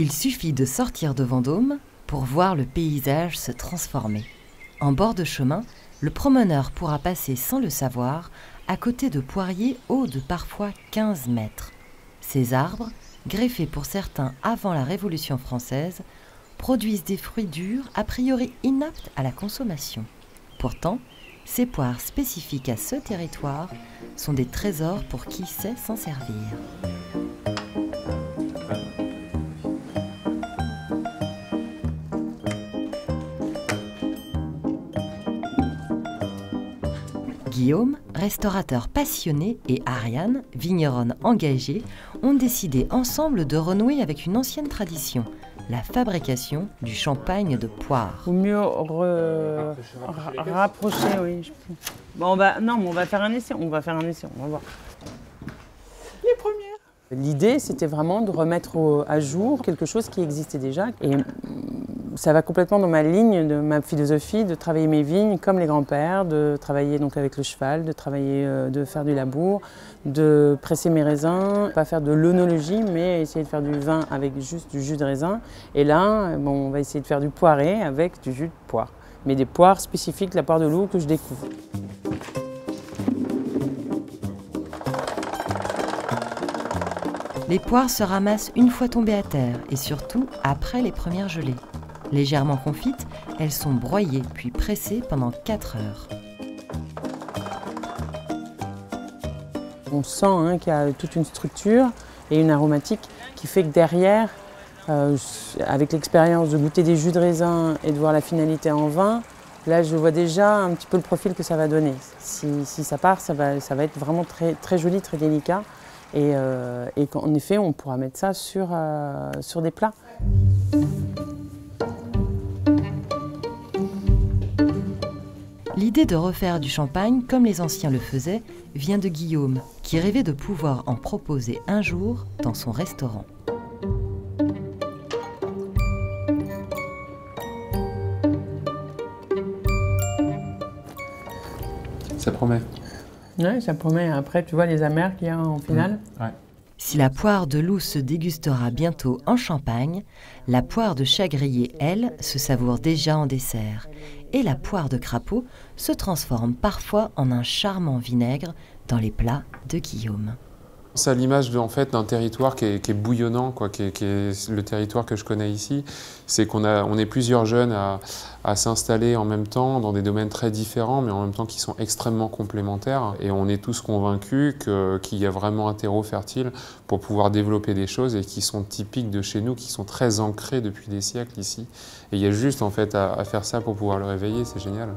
Il suffit de sortir de Vendôme pour voir le paysage se transformer. En bord de chemin, le promeneur pourra passer sans le savoir à côté de poiriers hauts de parfois 15 mètres. Ces arbres, greffés pour certains avant la Révolution française, produisent des fruits durs a priori inaptes à la consommation. Pourtant, ces poires spécifiques à ce territoire sont des trésors pour qui sait s'en servir. Guillaume, restaurateur passionné, et Ariane, vigneronne engagée, ont décidé ensemble de renouer avec une ancienne tradition, la fabrication du champagne de poire. Au mieux rapprocher, oui. Bon, on va faire un essai, on va voir. Les premières. L'idée, c'était vraiment de remettre à jour quelque chose qui existait déjà. Et ça va complètement dans ma ligne de ma philosophie de travailler mes vignes comme les grands-pères, de travailler donc avec le cheval, de faire du labour, de presser mes raisins, pas faire de l'œnologie, mais essayer de faire du vin avec juste du jus de raisin. Et là, on va essayer de faire du poiré avec du jus de poire, mais des poires spécifiques, la poire de loup que je découvre. Les poires se ramassent une fois tombées à terre et surtout après les premières gelées. Légèrement confites, elles sont broyées puis pressées pendant 4 heures. On sent qu'il y a toute une structure et une aromatique qui fait que derrière, avec l'expérience de goûter des jus de raisin et de voir la finalité en vin, là je vois déjà un petit peu le profil que ça va donner. Si ça part, ça va être vraiment très, très joli, très délicat. Et qu'en effet, on pourra mettre ça sur des plats. L'idée de refaire du champagne comme les anciens le faisaient vient de Guillaume, qui rêvait de pouvoir en proposer un jour dans son restaurant. Ça promet. Oui, ça promet. Après, tu vois les amers qu'il y a en finale. Ouais. Si la poire de loup se dégustera bientôt en Champagne, la poire de chagrier, elle, se savoure déjà en dessert. Et la poire de crapaud se transforme parfois en un charmant vinaigre dans les plats de Guillaume. C'est à l'image d'un territoire qui est bouillonnant, qui est le territoire que je connais ici. C'est on est plusieurs jeunes à s'installer en même temps dans des domaines très différents, mais en même temps qui sont extrêmement complémentaires. Et on est tous convaincus qu'il y a vraiment un terreau fertile pour pouvoir développer des choses et qui sont typiques de chez nous, qui sont très ancrées depuis des siècles ici. Et il y a juste en fait à faire ça pour pouvoir le réveiller, c'est génial.